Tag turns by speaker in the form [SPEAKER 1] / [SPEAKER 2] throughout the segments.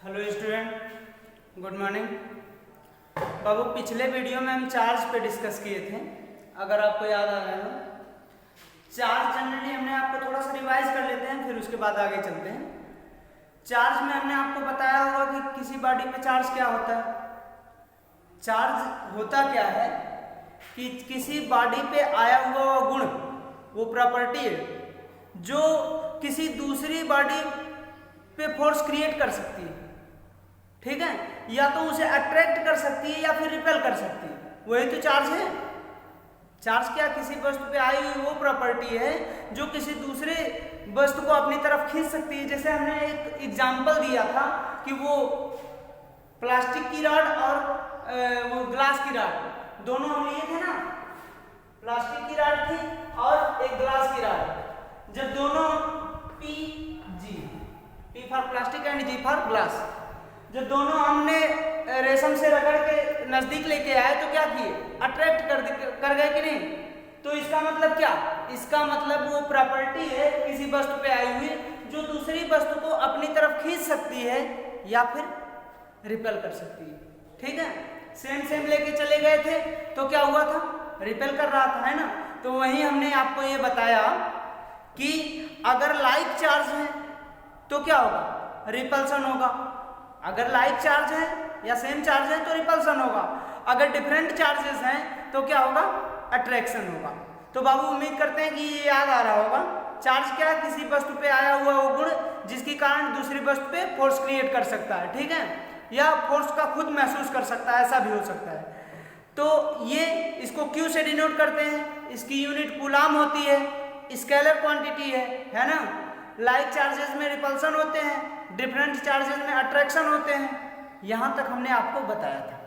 [SPEAKER 1] Hello student, good morning. बाबू पिछले video में हम चार्ज पे डिस्कस किए थे, अगर आपको याद आ रहा है। चार्ज जनरली हमने आपको थोड़ा सा रिवाइज कर लेते हैं, फिर उसके बाद आगे चलते हैं। चार्ज में हमने आपको बताया होगा कि किसी बॉडी पे चार्ज क्या होता है। चार्ज होता क्या है कि किसी बॉडी पे आया हुआ गुण, वो प्रॉपर्टी है जो किसी दूसरी बॉडी पे फोर्स क्रिएट कर सकती है, ठीक है, या तो उसे अट्रैक्ट कर सकती है या फिर रिपेल कर सकती है। वही तो चार्ज है। चार्ज क्या, किसी वस्तु पे आई हुई वो प्रॉपर्टी है जो किसी दूसरे वस्तु को अपनी तरफ खींच सकती है। जैसे हमने एक एग्जांपल दिया था कि वो प्लास्टिक की रॉड और वो ग्लास की रॉड, दोनों हम लिए थे ना। प्लास्टिक की रॉड थी और एक ग्लास की रॉड। जब दोनों P for plastic and G for glass, जब दोनों हमने रेशम से रगड़ के नजदीक लेके आए तो क्या किए, अट्रैक्ट कर गए कि नहीं। तो इसका मतलब क्या, इसका मतलब वो प्रॉपर्टी है किसी वस्तु पे आई हुई जो दूसरी वस्तु को अपनी तरफ खींच सकती है या फिर रिपेल कर सकती है, ठीक है। सेम लेके चले गए थे तो क्या हुआ था, रिपेल कर रहा था, है ना। तो वही हमने आपको ये बताया कि अगर लाइक चार्ज है तो क्या होगा, रिपल्सन होगा। अगर लाइक चार्ज है या सेम चार्ज है तो रिपल्सन होगा। अगर डिफरेंट चार्जेस हैं तो क्या होगा, अट्रैक्शन होगा। तो बाबू उम्मीद करते हैं कि ये याद आ रहा होगा। चार्ज क्या, किसी वस्तु पे आया हुआ वो गुण जिसके कारण दूसरी वस्तु पे फोर्स क्रिएट कर सकता है, ठीक है, या फोर्स का खुद महसूस कर सकता है, ऐसा भी हो सकता है। तो ये इसको Q से डिनोट करते हैं, इसकी यूनिट कूलाम होती है, स्केलर क्वांटिटी है ना। लाइक चार्जेस में रिपल्सन होते हैं, डिफरेंट चार्जेस में अट्रैक्शन होते हैं। यहां तक हमने आपको बताया था।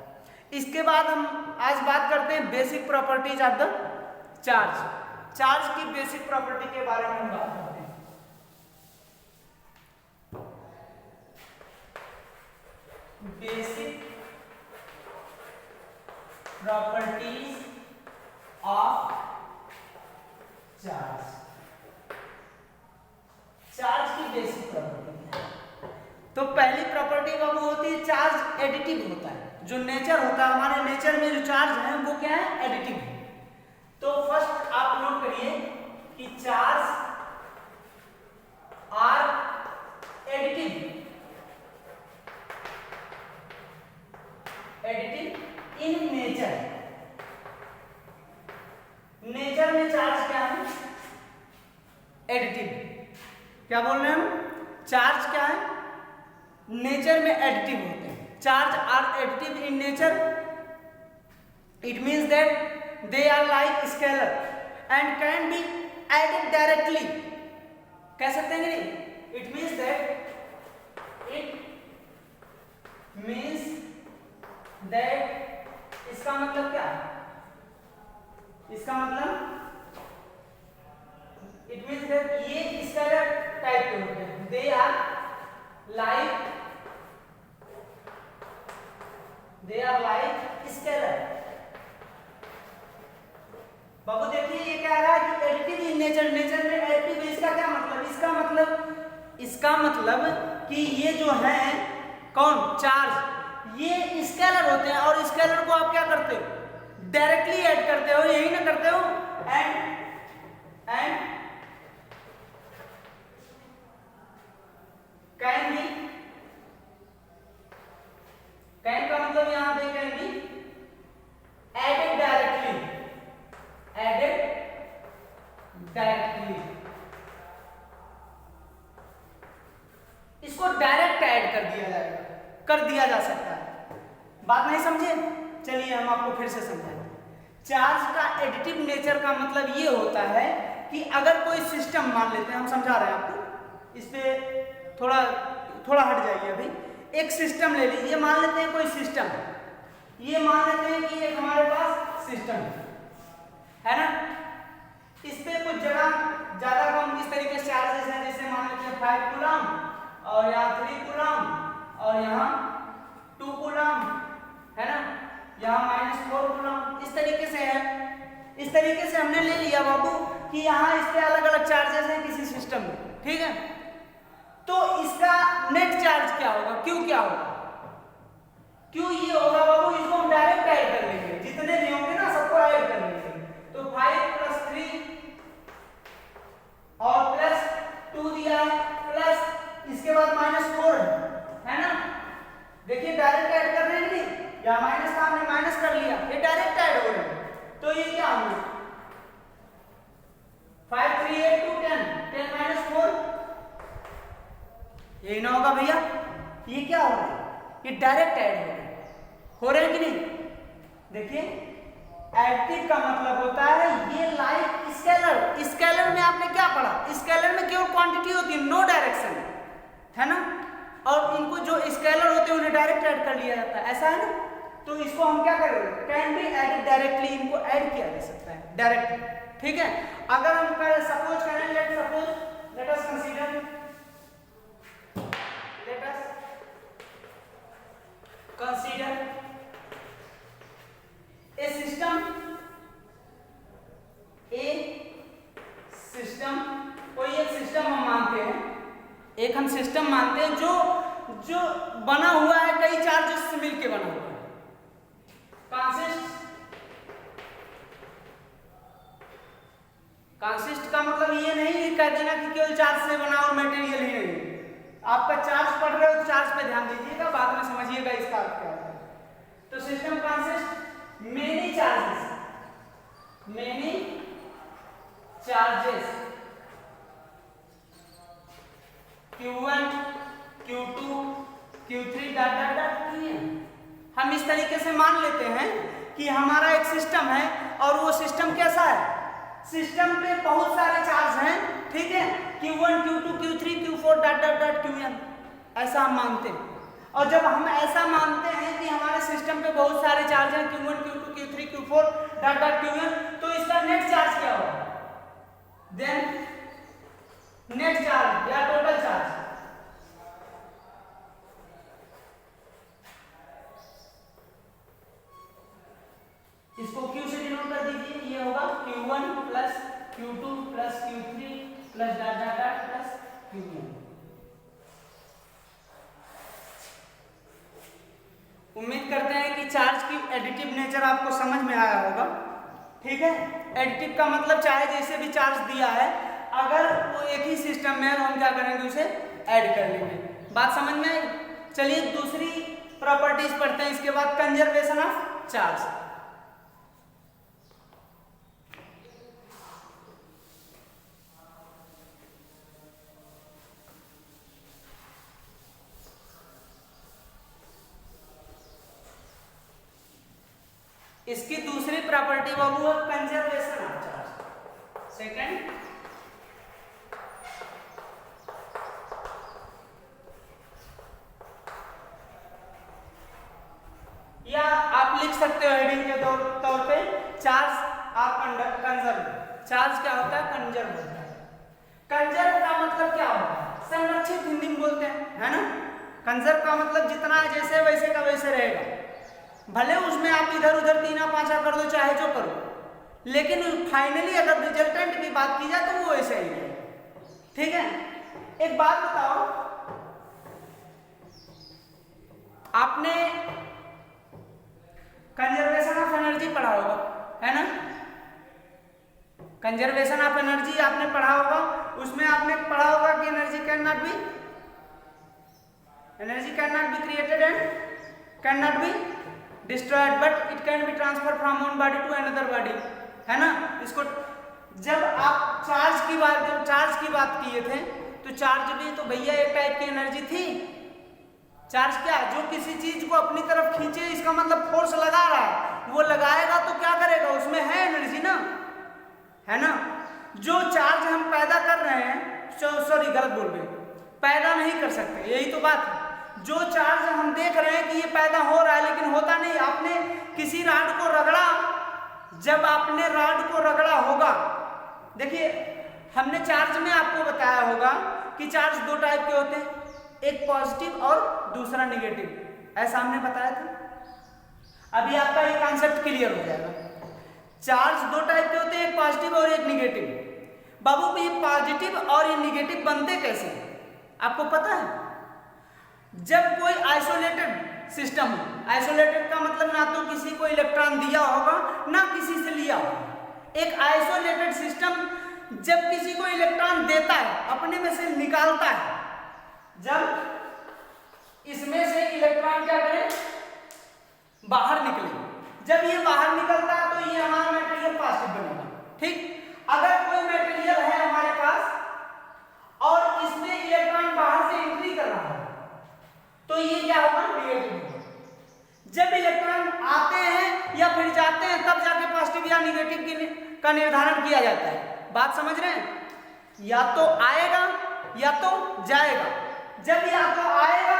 [SPEAKER 1] इसके बाद हम आज बात करते हैं basic properties of the charge. Charge की बेसिक प्रॉपर्टी के बारे में हम बात करते हैं। Basic properties of charge. Charge की बेसिक प्रॉपर्टी, तो पहली प्रॉपर्टी बाबू होती है चार्ज एडिटिव होता है। जो नेचर होता है, हमारे नेचर में जो चार्ज है वो क्या है, एडिटिव है। तो फर्स्ट आप नोट करिए कि charge are additive in nature. Nature में चार्ज क्या है, एडिटिव। क्या बोल रहे हैं हम, चार्ज क्या है, नेचर में एडिटिव होते हैं। Charge are additive in nature, it means that they are like scalar and can be added directly. कह सकते हैं कि नहीं, इट मीन्स दैट इसका मतलब क्या, इसका मतलब इट मीन्स दैट ये स्केलर टाइप के होते हैं। They are like scalar. बाबू देखिए ये कह रहा है कि एडिटिव इन नेचर, नेचर में एडिटिव। इसका क्या मतलब, इसका मतलब कि ये जो है कौन, चार्ज, ये स्केलर होते हैं। और स्केलर को आप क्या करते हो, डायरेक्टली ऐड करते हो, यही ना करते हो। एंड कैन का मतलब यहां पे कैन बी एडेड डायरेक्टली, इसको डायरेक्ट ऐड कर दिया जा सकता है। बात नहीं समझे, चलिए हम आपको फिर से समझाएं। चार्ज का एडिटिव नेचर का मतलब ये होता है कि अगर कोई सिस्टम, मान लेते हैं, हम समझा रहे हैं आपको, इस पे थोड़ा हट जाइए। अभी एक सिस्टम ले लीजिए, मान लेते हैं कोई सिस्टम, ये मान लेते हैं कि एक हमारे पास सिस्टम है ना। इस पे कुछ जगह ज्यादा कम इस तरीके से चार्जेस हैं, जैसे मान लेते हैं 5 कूलम और यहाँ 3 कूलम और यहाँ 2 कूलम, है ना, यहाँ -4 कूलम, इस तरीके से है। इस तरीके से हमने ले लिया बाबू कि यहाँ इस पे अलग अलग चार्जेस हैं किसी सिस्टम में, ठीक है। तो इसका नेट चार्ज क्या होगा, क्यू क्या होगा, क्यू ये होगा बाबू, इसको हम डायरेक्ट ऐड कर लेंगे, जितने भी होंगे ना सबको ऐड कर लेंगे। तो 5 + 3 और +2 दिया है, प्लस इसके बाद -4 है ना। देखिए डायरेक्ट ऐड कर रहे हैं नहीं, या माइनस था हमने माइनस कर लिया, ये डायरेक्ट ऐड हो रहे हैं। तो ये क्या होगा 5 3 8 2 10 10 - 4, यही ना होगा भैया। ये क्या हो रहा है, ये डायरेक्ट ऐड हो रहे हैं कि नहीं। देखिए एडिटिव का मतलब होता है ये लाइक स्केलर, स्केलर में आपने क्या पढ़ा, स्केलर में केवल क्वांटिटी होती है, नो डायरेक्शन है ना, और इनको जो स्केलर होते हैं उन्हें डायरेक्ट ऐड कर लिया जाता है, ऐसा है ना। तो इसको हम क्या करेंगे, कैन बी एडेड डायरेक्टली, इनको ऐड किया जा सकता है डायरेक्टली, ठीक है। अगर हम सपोज करें, let us consider a system, कोई एक सिस्टम हम मानते हैं, एक हम सिस्टम मानते हैं जो बना हुआ है कई चार्जेस से मिलके बना हुआ है। कंसिस्ट का मतलब ये नहीं कह देना कि केवल चार्ज से बना और मटेरियल ही नहीं। आपका चार्ज पढ़ रहे हो तो चार्ज पे ध्यान दीजिएगा, बाद में समझिएगा इसका अर्थ क्या है। तो system consist many charges Q1 Q2 Q3 Qn। हम इस तरीके से मान लेते हैं कि हमारा एक सिस्टम है और वो सिस्टम कैसा है, सिस्टम पे बहुत सारे चार्ज हैं, ठीक है, Q1 Q2 Q3 Q4 Qn, ऐसा हम मानते हैं। और जब हम ऐसा मानते हैं कि हमारे सिस्टम पे बहुत सारे चार्ज हैं Q1 Q2 Q3 Q4 Qn, तो इसका नेट चार्ज क्या होगा, देन नेट चार्ज या टोटल चार्ज, इसको Q से डिनोट कर दीजिए, ये होगा Q1 + Q2 + Q3 + Qn। उम्मीद करते हैं कि चार्ज की एडिटिव नेचर आपको समझ में आया होगा, ठीक है। एडिटिव का मतलब चाहे जैसे भी चार्ज दिया है, अगर वो एक ही सिस्टम में है तो हम क्या करेंगे, उसे ऐड कर लेंगे। बात समझ में आई। चलिए दूसरी प्रॉपर्टीज पढ़ते हैं, इसके बाद कंजर्वेशन ऑफ चार्ज। इसकी दूसरी प्रॉपर्टी बाबू है कंजर्वेशन ऑफ चार्ज। सेकंड, या आप लिख सकते हो हेडिंग के तौर पे चार्ज आप कंजर्व। चार्ज क्या होता है, कंजर्व होता है। कंजर्व का मतलब क्या होता है, संरक्षित हिंदी में बोलते हैं, है ना। कंजर्व का मतलब जितना जैसे वैसे का वैसे रहेगा, भले उसमें आप इधर उधर 3-5 कर दो, चाहे जो करो, लेकिन फाइनली अगर रिजल्टेंट की बात की जाए तो वो ऐसे ही है, ठीक है। एक बात बताओ, आपने कंजर्वेशन ऑफ एनर्जी पढ़ा होगा, है ना। कंजर्वेशन ऑफ एनर्जी आपने पढ़ा होगा, उसमें आपने पढ़ा होगा कि energy can not be created and can not be destroyed, but it can be transfer from one body to another body, है ना। इसको जब आप चार्ज की बात किए थे, तो चार्ज भी तो भैया एक टाइप की एनर्जी थी। चार्ज क्या, जो किसी चीज को अपनी तरफ खींचे, इसका मतलब फोर्स लगा रहा है, वो लगाएगा तो क्या करेगा, उसमें है एनर्जी ना, है ना। जो चार्ज हम पैदा कर रहे हैं, सॉरी गलत बोल गए, पैदा नहीं कर सकते, यही तो बात है। जो चार्ज हम देख रहे हैं कि ये पैदा हो रहा है, लेकिन होता नहीं। आपने किसी राड को रगड़ा, जब आपने राड को रगड़ा होगा, देखिए हमने चार्ज में आपको बताया होगा कि चार्ज 2 टाइप के होते हैं, एक पॉजिटिव और दूसरा नेगेटिव, ऐसा हमने बताया था। अभी आपका ये कॉन्सेप्ट क्लियर हो जाएगा। चार्ज 2 टाइप के होते हैं, एक पॉजिटिव और एक नेगेटिव। बाबू ये पॉजिटिव और ये नेगेटिव बनते कैसे, आपको पता है? जब कोई आइसोलेटेड सिस्टम हो, आइसोलेटेड का मतलब ना तो किसी को इलेक्ट्रॉन दिया होगा ना किसी से लिया होगा। एक आइसोलेटेड सिस्टम जब किसी को इलेक्ट्रॉन देता है, अपने में से निकालता है, जब इसमें से इलेक्ट्रॉन क्या करें, बाहर निकले, जब ये बाहर निकलता है तो ये हमारा मटेरियल पॉजिटिव बनेगा। ठीक, अगर कोई मटेरियल है हमारे पास और इसमें इलेक्ट्रॉन बाहर से एंट्री कर रहा है तो ये क्या होगा, नेगेटिव होगा। जब इलेक्ट्रॉन आते हैं या फिर जाते हैं तब जाके पॉजिटिव या नेगेटिव का निर्धारण किया जाता है। बात समझ रहे हैं? या तो आएगा या तो जाएगा। जब या तो आएगा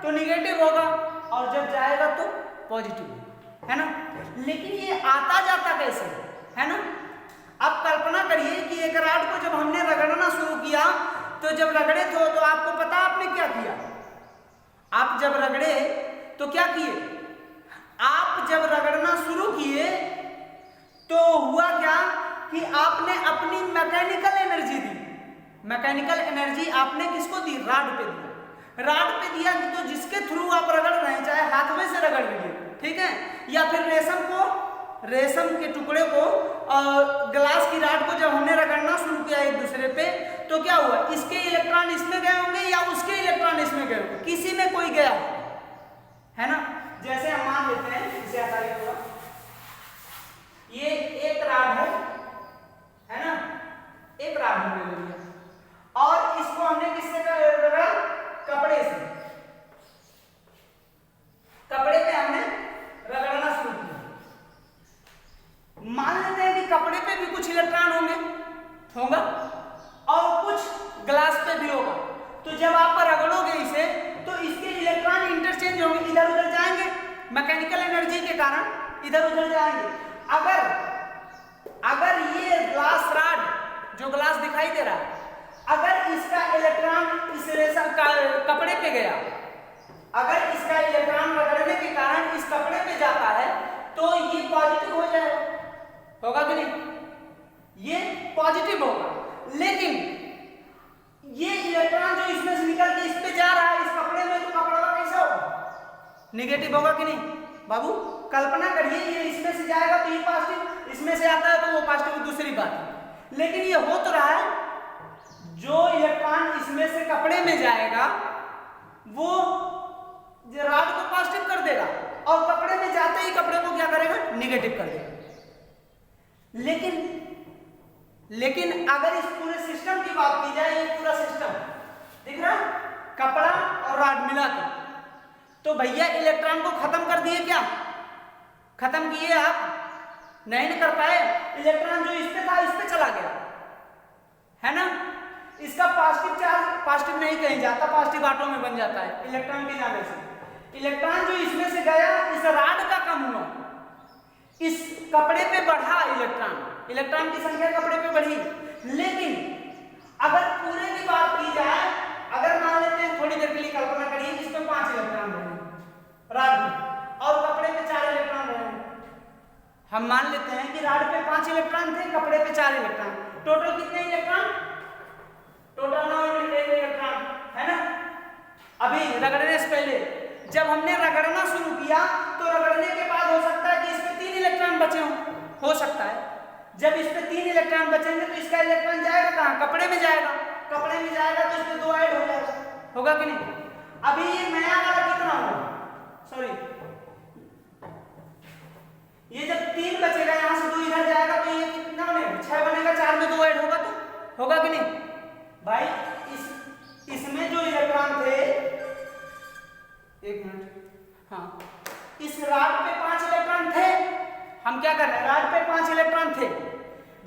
[SPEAKER 1] तो नेगेटिव होगा और जब जाएगा तो पॉजिटिव, है ना। लेकिन ये आता जाता कैसे है ना। अब कल्पना करिए कि एक रॉड को जब हमने रगड़ना शुरू किया तो जब रगड़े तो आपको पता आपने क्या किया? आप जब रगड़े तो क्या किए? आप जब रगड़ना शुरू किए तो हुआ क्या कि आपने अपनी मैकेनिकल एनर्जी दी। मैकेनिकल एनर्जी आपने किसको दी? रॉड पे दिया। रॉड पे दिया तो जिसके थ्रू आप रगड़ रहे हैं, चाहे हाथ में से रगड़ लीजिए, ठीक है, या फिर रेशम के टुकड़े को और ग्लास की रॉड को जब हमने रगड़ना शुरू किया एक दूसरे पे तो क्या हुआ? इसके इलेक्ट्रॉन इसमें गए होंगे या उसके इलेक्ट्रॉन इसमें गए होंगे, किसी में कोई गया है ना। जैसे हम मान लेते हैं, इसे आसानी होगा, ये एक रॉड है ना, एक रॉड हमने ले लिया और इसको हमने किससे रगड़ा? कपड़े से। कपड़े पे हमने रगड़ना शुरू किया। मान लेते हैं कि कपड़े पे भी कुछ इलेक्ट्रॉन होगा और कुछ ग्लास पे भी होगा। तो जब आप रगड़ोगे इसे तो इसके इलेक्ट्रॉन इंटरचेंज होंगे, इधर उधर जाएंगे, मैकेनिकल एनर्जी के कारण इधर उधर जाएंगे। अगर ये ग्लास रॉड जो ग्लास दिखाई दे रहा है, अगर इसका इलेक्ट्रॉन इस रेशम कपड़े पे गया, अगर इसका इलेक्ट्रॉन रगड़ने के कारण इस कपड़े पे जाता है तो ये पॉजिटिव हो जाएगा, होगा कि नहीं? ये पॉजिटिव होगा। लेकिन ये इलेक्ट्रॉन जो इसमें से निकल के इस पे जा रहा है, इस कपड़े में, तो कपड़ा का कैसा होगा? नेगेटिव होगा कि नहीं? बाबू कल्पना करिए, ये इसमें से जाएगा तो ये पॉजिटिव, इसमें से आता है तो वो पॉजिटिव, दूसरी बात है। लेकिन ये हो तो रहा है, जो इलेक्ट्रॉन इसमें से कपड़े में जाएगा वो रॉड को पॉजिटिव कर देगा और कपड़े में जाते ही कपड़े को क्या करेगा? नेगेटिव कर देगा। लेकिन अगर इस पूरे सिस्टम की बात की जाए, ये पूरा सिस्टम दिख रहा है, कपड़ा और रॉड मिला के, तो भैया इलेक्ट्रॉन को खत्म कर दिए क्या? खत्म किए आप? नहीं कर पाए। इलेक्ट्रॉन जो इस पे था इस पे चला गया, है ना। इसका पॉजिटिव चार्ज पॉजिटिव नहीं कहीं जाता, पॉजिटिव आटो में बन जाता है इलेक्ट्रॉन के जाने से। इलेक्ट्रॉन जो इसमें से गया, इस रॉड का कम हुआ, इस कपड़े पे बढ़ा इलेक्ट्रॉन की संख्या कपड़े पे बढ़ी। लेकिन अगर पूरे की बात की जाए, अगर मान लेते हैं, थोड़ी देर के लिए कल्पना करिए, इसमें 5 इलेक्ट्रॉन रहे रॉड में और कपड़े पे 4 इलेक्ट्रॉन रहे। हम मान लेते हैं कि रॉड पे 5 इलेक्ट्रॉन थे, कपड़े पे 4 इलेक्ट्रॉन, टोटल कितने इलेक्ट्रॉन? टोटल 9 इलेक्ट्रॉन, है ना। अभी रगड़ने से पहले जब हमने रगड़ना शुरू किया तो रगड़ने के बाद हो सकता है कि इसमें 3 इलेक्ट्रॉन बचे हो सकता है। जब इस पे 3 इलेक्ट्रॉन बचेंगे तो इसका इलेक्ट्रॉन जाएगा कहाँ? कपड़े में जाएगा। कपड़े में जाएगा तो इसमें 2 ऐड हो जाएगा, होगा कि नहीं? अभी ये नया वाला कितना होगा? सॉरी, ये जब 3 बचेगा, यहाँ से 2 इधर जाएगा तो ये कितना बनेगा? 6 बनेगा, 4 में 2 ऐड होगा तो होगा कि नहीं? भाई इसमें जो इलेक्ट्रॉन थे, एक मिनट, हाँ, इस रॉड पे 5 इलेक्ट्रॉन थे। हम क्या कर रहे हैं? रॉड पे 5 इलेक्ट्रॉन थे,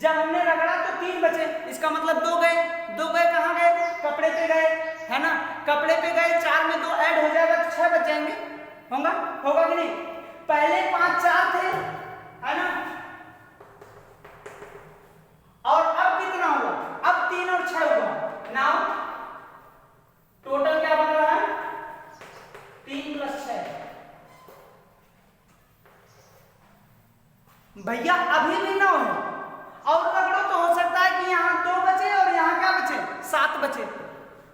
[SPEAKER 1] जब हमने रगड़ा तो 3 बचे, इसका मतलब 2 गए। 2 गए कहाँ गए? कपड़े पे गए, है ना। कपड़े पे गए, 4 में 2 ऐड हो जाएगा तो 6 बच जाएंगे, होगा कि नहीं? पहले 5 4 थे, है ना, और अब कितना हुआ? अब 3 और 6 हुआ। नाउ टोटल क्या बन रहा है? 3 + 6। भैया अभी भी 9 है और रगड़ो तो हो सकता है कि यहाँ 2 बचे और यहाँ क्या बचे? 7 बचे।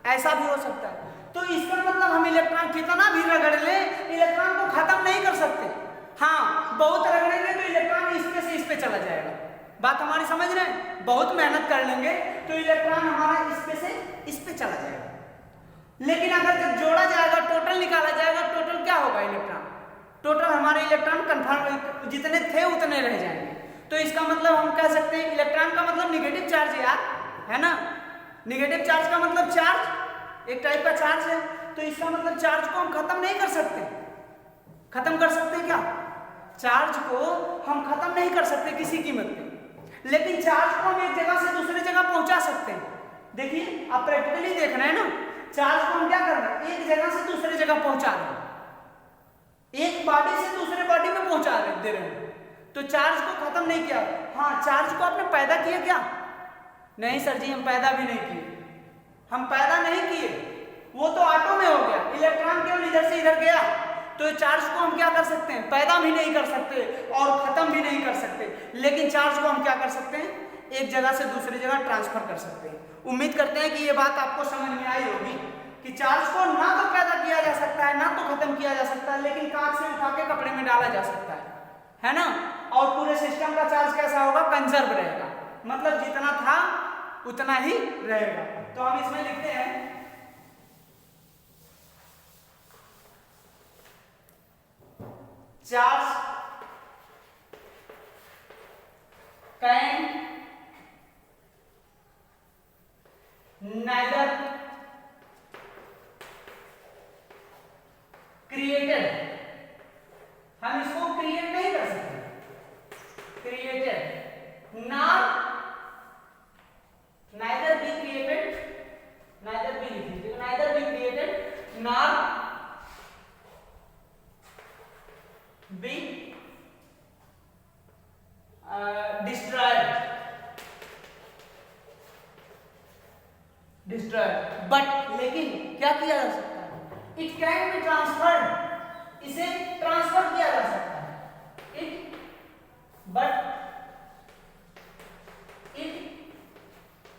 [SPEAKER 1] ऐसा भी हो सकता है। तो इसका मतलब हम इलेक्ट्रॉन कितना भी रगड़ ले, इलेक्ट्रॉन को खत्म नहीं कर सकते। हाँ, बहुत रगड़ेंगे तो इलेक्ट्रॉन इस पे से इस पे चला जाएगा। बात हमारी समझ रहे हैं? बहुत मेहनत कर लेंगे तो इलेक्ट्रॉन हमारा इस पे से इस पे चला जाएगा। लेकिन अगर जब जोड़ा जाएगा, टोटल निकाला जाएगा, टोटल क्या होगा? इलेक्ट्रॉन टोटल हमारे इलेक्ट्रॉन कन्फर्म जितने थे उतने रह जाएंगे। तो इसका मतलब हम कह सकते हैं इलेक्ट्रॉन का मतलब निगेटिव चार्ज है यार, है ना। निगेटिव चार्ज का मतलब चार्ज, एक टाइप का चार्ज है। तो इसका मतलब चार्ज को हम खत्म नहीं कर सकते। खत्म कर सकते क्या? चार्ज को हम खत्म नहीं कर सकते किसी कीमत पे, लेकिन चार्ज को हम एक जगह से दूसरी जगह पहुंचा सकते हैं। देखिए आप प्रैक्टिकली देख रहे हैं ना, चार्ज को हम क्या कर रहे हैं? एक जगह से दूसरी जगह पहुंचा रहे हैं, एक बॉडी से दूसरे बॉडी में पहुंचा दे रहे हैं। तो चार्ज को खत्म नहीं किया। हाँ, चार्ज को आपने पैदा किया क्या? नहीं सर जी, हम पैदा भी नहीं किए। हम पैदा नहीं किए, वो तो ऑटो में हो गया। इलेक्ट्रॉन केवल इधर से इधर गया। तो चार्ज को हम क्या कर सकते हैं? पैदा भी नहीं कर सकते और खत्म भी नहीं कर सकते। लेकिन चार्ज को हम क्या कर सकते हैं? एक जगह से दूसरी जगह ट्रांसफर कर सकते हैं। उम्मीद करते हैं कि ये बात आपको समझ में आई होगी कि चार्ज को ना तो पैदा किया जा सकता है, ना तो खत्म किया जा सकता है, लेकिन कांच से उठा के कपड़े में डाला जा सकता है ना। और पूरे सिस्टम का चार्ज कैसा होगा? कंजर्व रहेगा, मतलब जितना था उतना ही रहेगा। तो हम इसमें लिखते हैं चार्ज कैन neither created, हम इसको क्रिएट नहीं कर सकते, created nor neither be created, neither be लिखिए, neither be created nor be destroyed, but लेकिन क्या किया जा सकता है? इट कैन बी ट्रांसफर्ड, इसे ट्रांसफर किया जा सकता है। It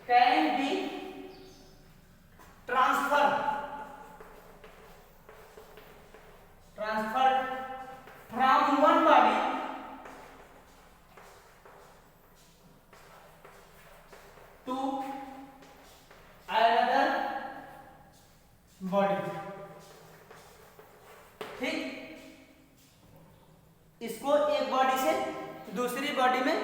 [SPEAKER 1] can be transferred from one body to another body, ठीक। इसको एक बॉडी से दूसरी बॉडी में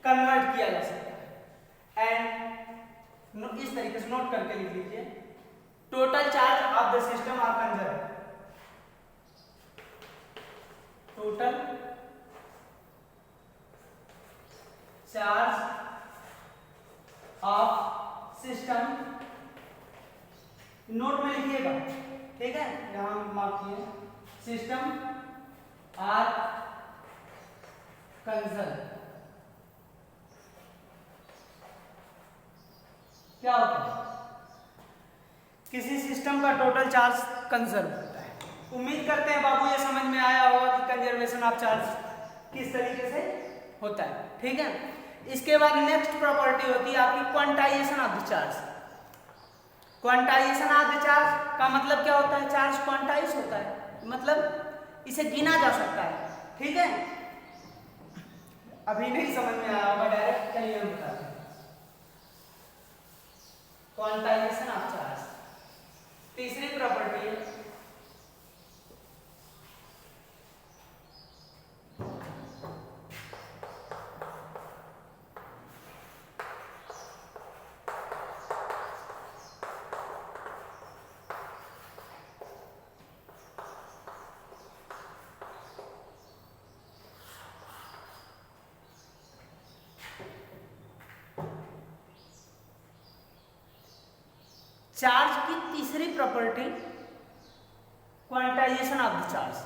[SPEAKER 1] कन्वर्ट किया जा सकता है। एंड इस तरीके से नोट करके लिख लीजिए, total charge of the system are conserve, total charge of system, note में लिखिएगा, ठीक है, यहां मार्क किए, सिस्टम आर कंजर्व। क्या होता है? किसी सिस्टम का टोटल चार्ज कंजर्व होता है। उम्मीद करते हैं बाबू ये समझ में आया होगा कि कंजर्वेशन ऑफ चार्ज किस तरीके से होता है, ठीक है। इसके बाद नेक्स्ट प्रॉपर्टी होती है आपकी quantization of the charge. Quantization of the charge का मतलब क्या होता है? चार्ज क्वांटाइज होता है, मतलब इसे गिना जा सकता है, ठीक है। अभी नहीं समझ में आया होगा, डायरेक्ट चलिए हम बताते हैं। क्वांटाइजेशन ऑफ चार्ज तीसरी प्रॉपर्टी है चार्ज की तीसरी property quantization of the charge.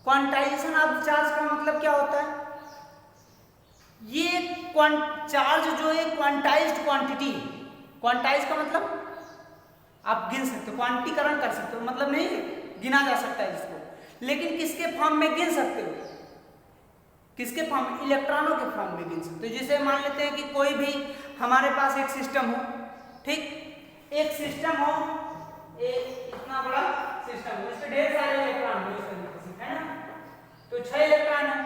[SPEAKER 1] Quantization of the charge का मतलब क्या होता है? ये चार्ज जो है क्वांटाइज्ड क्वांटिटी, क्वांटाइज का मतलब आप गिन सकते हो, क्वांटीकरण कर सकते हो, मतलब नहीं गिना जा सकता है इसको, लेकिन किसके फॉर्म में गिन सकते हो? किसके फॉर्म? इलेक्ट्रॉनों के फॉर्म में गिन सकते हो। जैसे मान लेते हैं कि कोई भी हमारे पास एक सिस्टम हो, ठीक, एक सिस्टम हो, एक इतना बड़ा सिस्टम हो, इसमें ढेर सारे इलेक्ट्रॉन हो इस तरीके से, है ना। तो 6 इलेक्ट्रॉन है,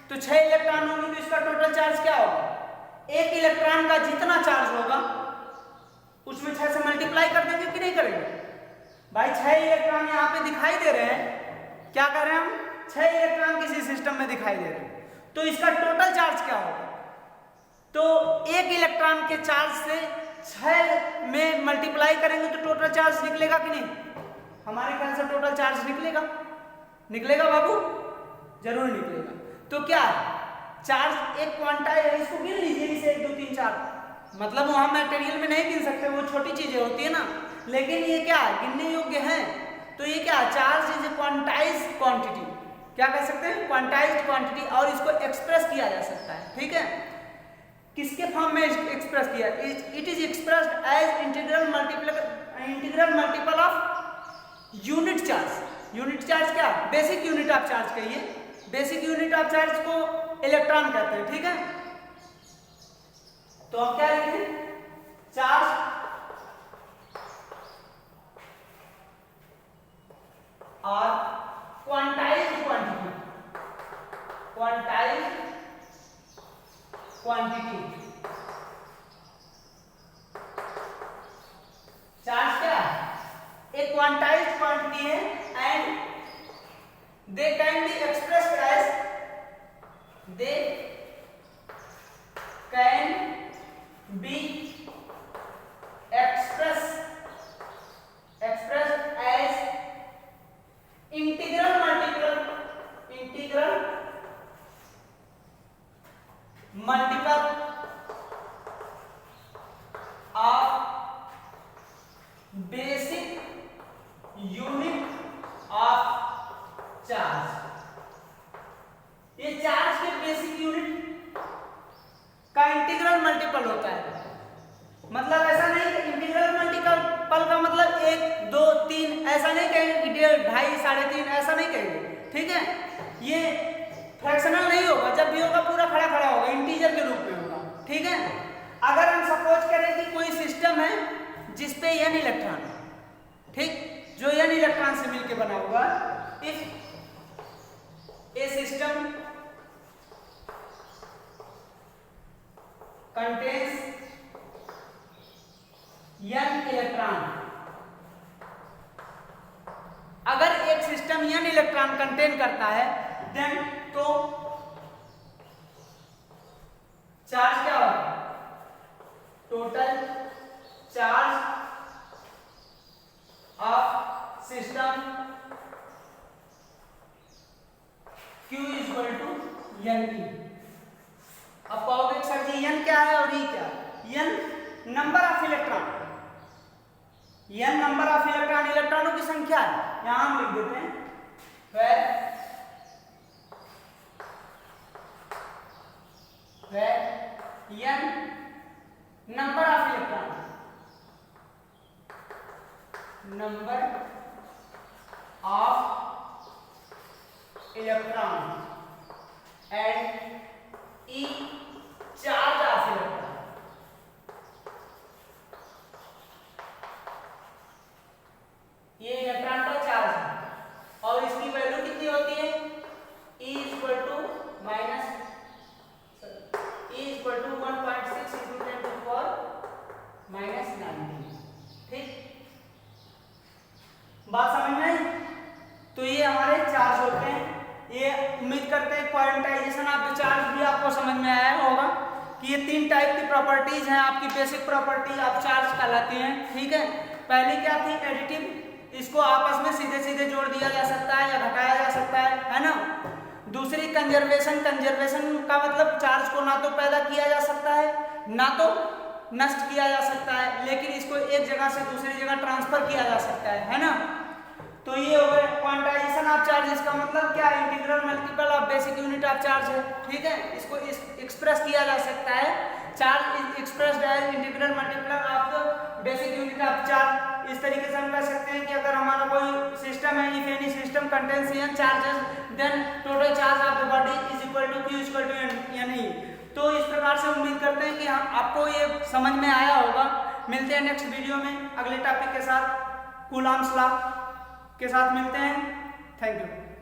[SPEAKER 1] तो 6 इलेक्ट्रॉन होंगे तो इसका टोटल चार्ज क्या होगा? एक इलेक्ट्रॉन का जितना चार्ज होगा उसमें 6 से मल्टीप्लाई कर देंगे कि नहीं करेंगे? भाई 6 इलेक्ट्रॉन यहाँ पे दिखाई दे रहे हैं, क्या कर रहे हैं हम? 6 इलेक्ट्रॉन किसी सिस्टम में दिखाई दे रहे हैं, तो इसका टोटल चार्ज क्या होगा? तो एक इलेक्ट्रॉन के चार्ज से 6 में मल्टीप्लाई करेंगे तो टोटल चार्ज निकलेगा कि नहीं? हमारे ख्याल से टोटल चार्ज निकलेगा, निकलेगा बाबू, जरूर निकलेगा। तो क्या है, चार्ज एक क्वांटाइज है, इसको गिन लीजिए, इसे 1 2 3 4, मतलब वहां मटेरियल में नहीं गिन सकते, वो छोटी चीजें होती है ना, लेकिन ये क्या है, गिनने योग्य है। तो ये क्या, charge is a quantize quantity, क्या कह सकते हैं, क्वांटाइज्ड क्वांटिटी, और इसको एक्सप्रेस किया जा सकता है, ठीक है। किसके फॉर्म में एक्सप्रेस किया? It is expressed as integral multiple of unit charge. Unit charge क्या, बेसिक यूनिट ऑफ चार्ज कहिए, बेसिक यूनिट ऑफ चार्ज को इलेक्ट्रॉन कहते हैं, ठीक है। तो हम क्या लिखें, चार्ज और quantised quantity, quantised quantity, charge क्या है, एक क्वांटाइज्ड क्वांटिटी है, and they can be expressed as, they can be expressed as integral multiple of basic unit of charge। ये चार्ज के बेसिक यूनिट का इंटीग्रल मल्टीपल होता है, मतलब ऐसा नहीं कि इंटीग्रल मल्टीपल का मतलब 1 2 3 ऐसा नहीं कहेंगे, 1.5 2.5 3.5 ऐसा नहीं कहेंगे, ठीक है। ये फ्रैक्शनल नहीं होगा, जब भी होगा पूरा खड़ा खड़ा होगा, इंटीजर के रूप में होगा, ठीक है। अगर हम सपोज करें कि कोई सिस्टम है जिसपे n इलेक्ट्रॉन है, ठीक, जो n इलेक्ट्रॉन से मिलकर बना हुआ, if A system contains n electron, अगर एक सिस्टम n इलेक्ट्रॉन कंटेन करता है, देन तो चार्ज क्या होगा, total charge of system Q equal to n। अब कहोगे सर जी n क्या है और e क्या है? n number of electron, n number of electron, इलेक्ट्रॉनों की संख्या है, यहां हम लिख देते हैं, where n number of electron, number of electron and E charge of electron. ये इलेक्ट्रॉन का चार्ज है और इसकी वैल्यू कितनी होती है, E इक्वल टू 1.6 into 10⁻⁻⁹ ठीक, बात समझ में आई? तो ये हमारे चार्ज होते हैं। ये उम्मीद करते हैं क्वांटाइजेशन ऑफ द चार्ज भी आपको समझ में आया होगा कि ये 3 टाइप की प्रॉपर्टीज हैं, आपकी बेसिक प्रॉपर्टी ऑफ चार्ज कहलाती हैं, ठीक है। पहली क्या थी, एडिटिव, इसको आपस में सीधे सीधे जोड़ दिया जा सकता है या घटाया जा सकता है ना। दूसरी कंजर्वेशन, कंजर्वेशन का मतलब चार्ज को ना तो पैदा किया जा सकता है ना तो नष्ट किया जा सकता है, लेकिन इसको एक जगह से दूसरी जगह ट्रांसफर किया जा सकता है ना। तो ये हो गया क्वांटाइजेशन ऑफ चार्ज, इसका मतलब क्या, integral multiple of basic unit of charge है, ठीक है। इसको एक्सप्रेस किया जा सकता है, charge is expressed as integral multiple of the basic unit of charge. इस तरीके से हम कह सकते हैं कि अगर हमारा कोई सिस्टम है, if any system contains n charges, then total charge of the body is equal to Q equal to n। तो इस प्रकार से उम्मीद करते हैं कि हम आपको ये समझ में आया होगा मिलते हैं नेक्स्ट वीडियो में अगले टॉपिक के साथ, कूलॉम्स लॉ के साथ मिलते हैं। Thank you.